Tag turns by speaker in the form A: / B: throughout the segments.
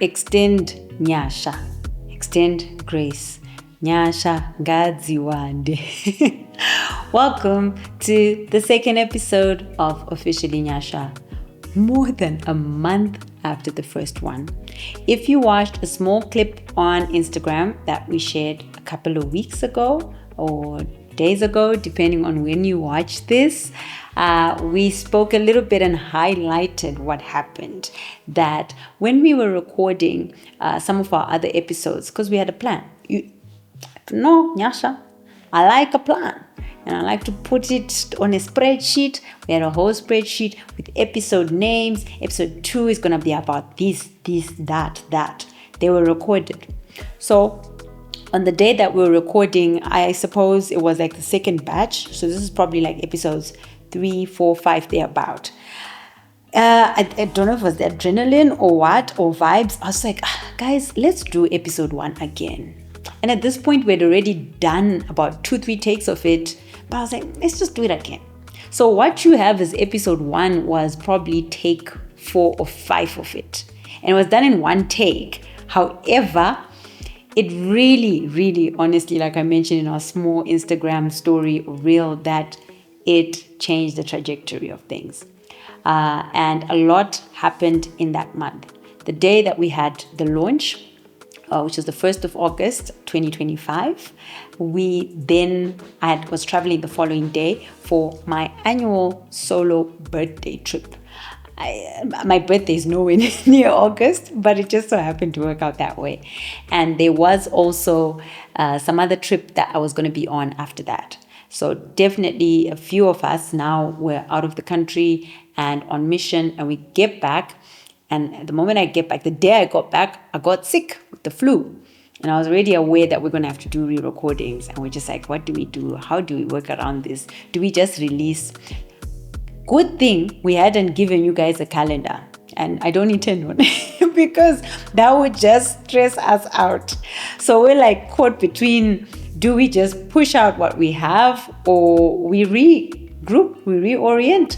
A: extend Nyashaà, extend grace. Nyashaà ngadziwande. Welcome to the second episode of Officially Nyashaà, more than a month after the first one. If you watched a small clip on Instagram that we shared a couple of weeks ago or days ago, depending on when you watch this, we spoke a little bit and highlighted what happened. That when we were recording some of our other episodes, because we had a plan. No, Nyashaà, I like a plan. And I like to put it on a spreadsheet. We had a whole spreadsheet with episode names. Episode 2 is going to be about this, that. They were recorded. So on the day that we were recording, I suppose it was like the second batch. So this is probably like episodes 3, 4, 5, they're about. I don't know if it was the adrenaline or what, or vibes. I was like, guys, let's do episode 1 again. And at this point, we'd already done about 2-3 takes of it. But I was like, let's just do it again. So what you have is episode 1 was probably take 4 or 5 of it. And it was done in one take. However, it really, honestly, like I mentioned in our small Instagram story reel, that it changed the trajectory of things. And a lot happened in that month. The day that we had the launch, which was the 1st of August, 2025. I was traveling the following day for my annual solo birthday trip. My birthday is nowhere near August, but it just so happened to work out that way. And there was also some other trip that I was going to be on after that. So definitely a few of us now were out of the country and on mission, and we get back. And the moment I get back, the day I got back, I got sick with the flu. And I was already aware that we're going to have to do re-recordings. And we're just like, what do we do? How do we work around this? Do we just release? Good thing we hadn't given you guys a calendar. And I don't intend on it because that would just stress us out. So we're like caught between, do we just push out what we have, or we regroup, we reorient?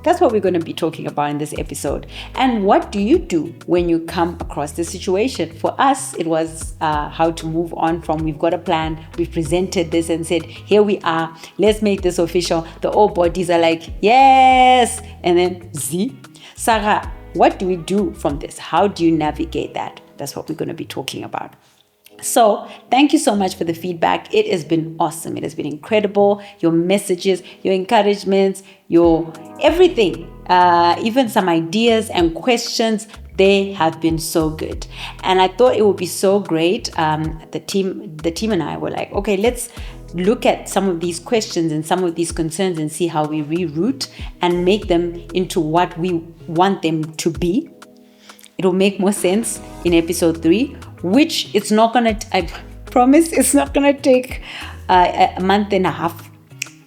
A: That's what we're going to be talking about in this episode. And what do you do when you come across this situation? For us, it was how to move on from, we've got a plan, we've presented this and said, here we are, let's make this official. The old bodies are like, yes. And then Sarah, what do we do from this? How do you navigate that? That's what we're going to be talking about. So thank you so much for the feedback. It has been awesome. It has been incredible. Your messages, your encouragements, your everything, even some ideas and questions, they have been so good. And I thought it would be so great. The team and I were like, okay, let's look at some of these questions and some of these concerns and see how we reroute and make them into what we want them to be. It'll make more sense in episode 3, which it's not going to, I promise it's not going to take a month and a half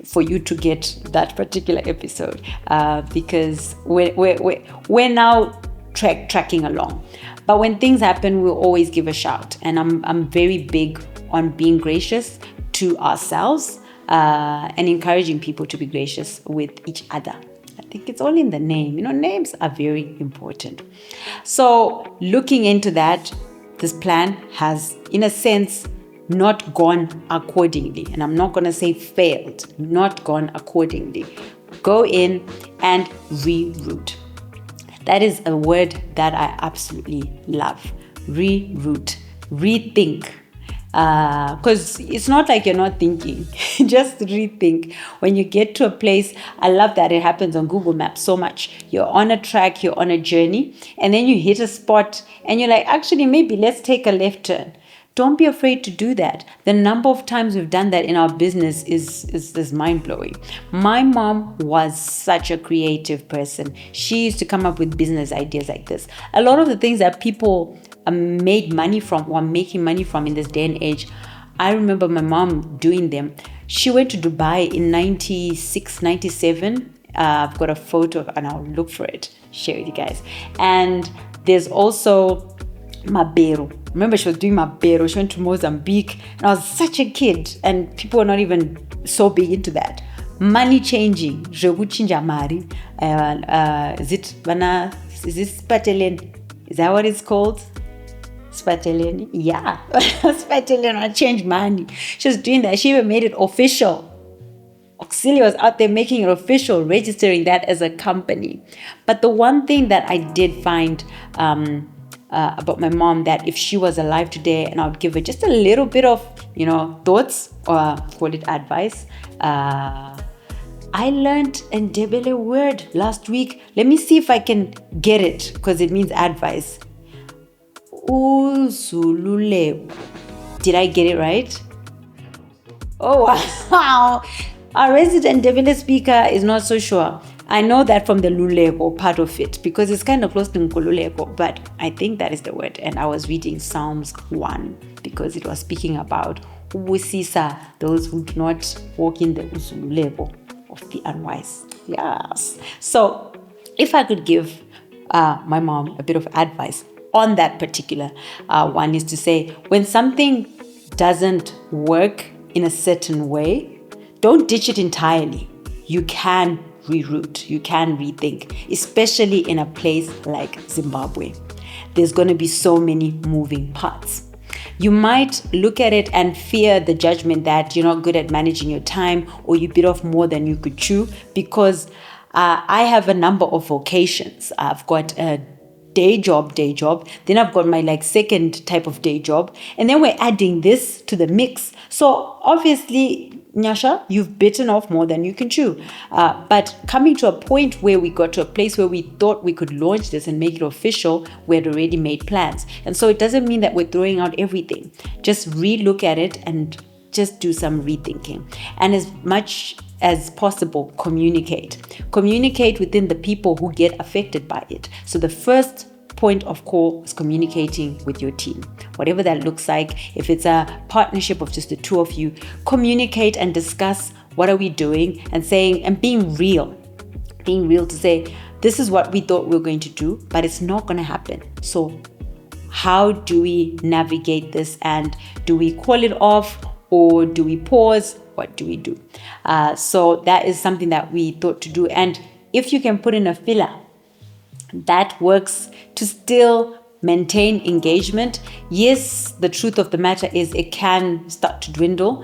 A: for you to get that particular episode, because we're now tracking along. But when things happen, we'll always give a shout. And I'm very big on being gracious to ourselves and encouraging people to be gracious with each other. I think it's all in the name. Names are very important. So looking into that, this plan has, in a sense, not gone accordingly. And I'm not going to say failed, not gone accordingly. Go in and reroute. That is a word that I absolutely love. Reroute, rethink. Because it's not like you're not thinking. Just rethink. When you get to a place, I love that it happens on Google Maps so much. You're on a track, you're on a journey, and then you hit a spot and you're like, actually, maybe let's take a left turn. Don't be afraid to do that. The number of times we've done that in our business is mind-blowing. My mom was such a creative person. She used to come up with business ideas like this. A lot of the things that people made money from or making money from in this day and age, I remember my mom doing them. She went to Dubai in 96, 97. I've got a photo and I'll look for it, share with you guys. And there's also Mabero. Remember, she was doing Mabero. She went to Mozambique and I was such a kid and people were not even so big into that. Money changing, Joguchinja Mari. Is this Patelin? Is that what it's called? Spatellion, yeah. Spatellion, I changed money. She was doing that. She even made it official. Auxilia was out there making it official, registering that as a company. But the one thing that I did find about my mom, that if she was alive today and I would give her just a little bit of, thoughts or call it advice, I learned a Ndebele word last week. Let me see if I can get it, because it means advice. Uzululeko. Did I get it right? Oh, wow. Our resident Ndebele speaker is not so sure. I know that from the Luleko part of it, because it's kind of close to Nkululeko, but I think that is the word. And I was reading Psalms 1 because it was speaking about Ubusisa, those who do not walk in the Uzululeko of the unwise. Yes. So if I could give my mom a bit of advice on that particular one, is to say, when something doesn't work in a certain way, don't ditch it entirely. You can reroute, you can rethink, especially in a place like Zimbabwe. There's going to be so many moving parts. You might look at it and fear the judgment that you're not good at managing your time, or you bit off more than you could chew, because I have a number of vocations. I've got a day job, then I've got my second type of day job, and then we're adding this to the mix. So obviously, Nyashaà, you've bitten off more than you can chew. But coming to a point where we got to a place where we thought we could launch this and make it official, we had already made plans. And so it doesn't mean that we're throwing out everything. Just relook at it and just do some rethinking. And as much as possible, communicate. Communicate within the people who get affected by it. So the first point of call is communicating with your team, whatever that looks like. If it's a partnership of just the two of you, communicate and discuss what are we doing, and saying, and being real to say, this is what we thought we were going to do, but it's not going to happen. So how do we navigate this, and do we call it off, or do we pause? What do we do? So that is something that we thought to do. And if you can put in a filler, that works to still maintain engagement. Yes, the truth of the matter is it can start to dwindle.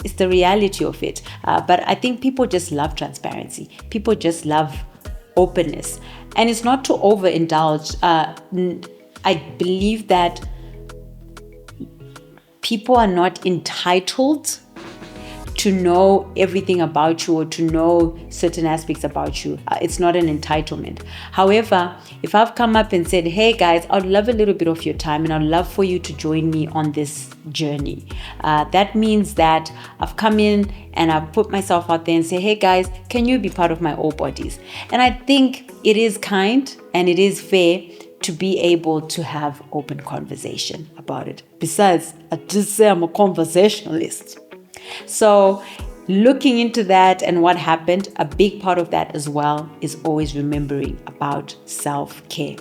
A: It's the reality of it. But I think people just love transparency. People just love openness. And it's not to overindulge. I believe that people are not entitled to know everything about you, or to know certain aspects about you. It's not an entitlement. However, if I've come up and said, hey guys, I'd love a little bit of your time, and I'd love for you to join me on this journey, that means that I've come in and I've put myself out there and say, hey guys, can you be part of my all bodies? And I think it is kind and it is fair to be able to have open conversation about it. Besides, I just say I'm a conversationalist. So looking into that and what happened, a big part of that as well is always remembering about self-care.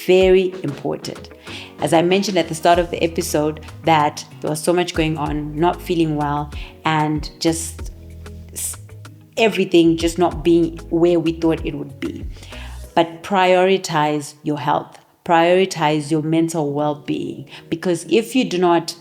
A: Very important. As I mentioned at the start of the episode, that there was so much going on, not feeling well, and just everything just not being where we thought it would be. But prioritize your health. Prioritize your mental well-being. Because if you do not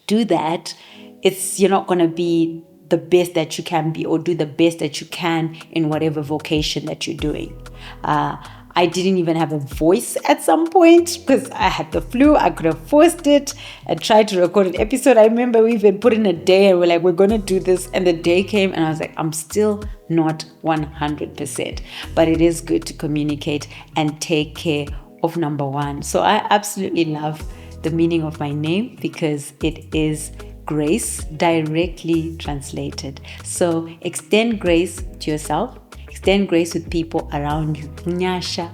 A: do that, you're not going to be the best that you can be, or do the best that you can in whatever vocation that you're doing. I didn't even have a voice at some point because I had the flu. I could have forced it and tried to record an episode. I remember we even put in a day and we're like, we're going to do this. And the day came and I was like, I'm still not 100%. But it is good to communicate and take care of number one. So I absolutely love the meaning of my name, because it is grace directly translated. So extend grace to yourself, extend grace with people around you. Nyashaà,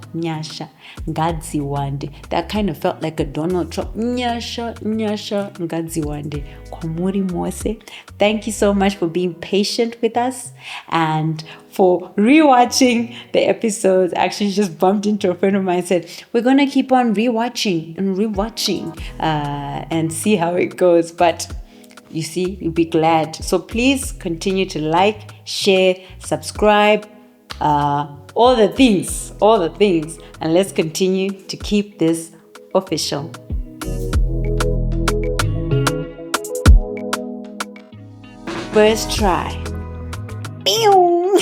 A: ngadziwande. That kind of felt like a Donald Trump. Nyashaà, ngadziwande. Kwamuri mose. Thank you so much for being patient with us and for rewatching the episodes. Actually, just bumped into a friend of mine and said, we're going to keep on rewatching and see how it goes. But you see, you'll be glad. So please continue to like, share, subscribe, all the things. And let's continue to keep this official. first try. Pew!